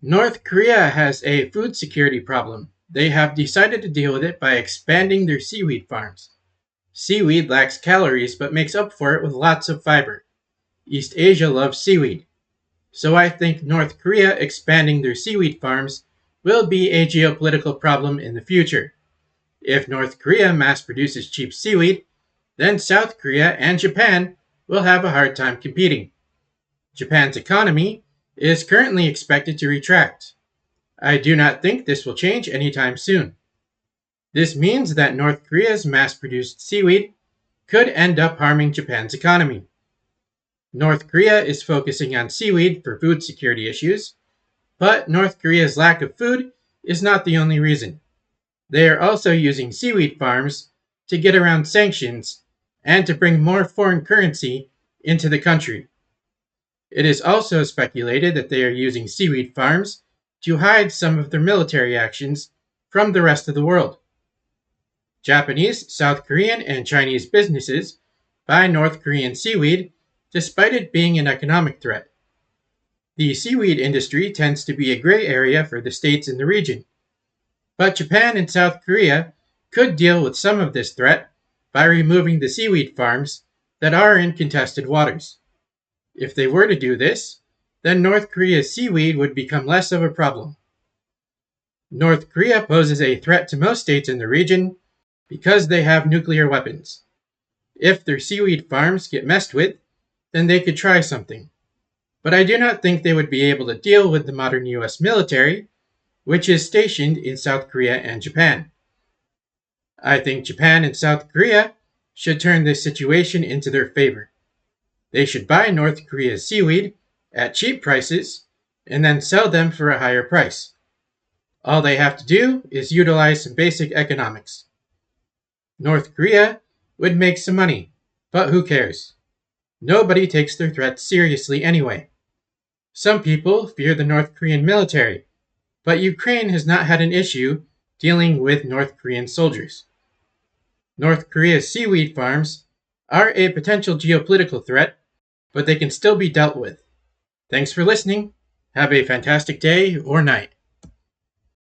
North Korea has a food security problem. They have decided to deal with it by expanding their seaweed farms. Seaweed lacks calories but makes up for it with lots of fiber. East Asia loves seaweed. So I think North Korea expanding their seaweed farms will be a geopolitical problem in the future. If North Korea mass produces cheap seaweed, then South Korea and Japan will have a hard time competing. Japan's economy is currently expected to retract. I do not think this will change anytime soon. This means that North Korea's mass produced seaweed could end up harming Japan's economy. North Korea is focusing on seaweed for food security issues, but North Korea's lack of food is not the only reason. They are also using seaweed farms to get around sanctions and to bring more foreign currency into the country. It is also speculated that they are using seaweed farms to hide some of their military actions from the rest of the world. Japanese, South Korean, and Chinese businesses buy North Korean seaweed despite it being an economic threat. The seaweed industry tends to be a gray area for the states in the region, but Japan and South Korea could deal with some of this threat by removing the seaweed farms that are in contested waters. If they were to do this, then North Korea's seaweed would become less of a problem. North Korea poses a threat to most states in the region because they have nuclear weapons. If their seaweed farms get messed with, then they could try something. But I do not think they would be able to deal with the modern US military, which is stationed in South Korea and Japan. I think Japan and South Korea should turn this situation into their favor. They should buy North Korea's seaweed at cheap prices and then sell them for a higher price. All they have to do is utilize some basic economics. North Korea would make some money, but who cares? Nobody takes their threats seriously anyway. Some people fear the North Korean military, but Ukraine has not had an issue dealing with North Korean soldiers. North Korea's seaweed farms are a potential geopolitical threat, but they can still be dealt with. Thanks for listening. Have a fantastic day or night.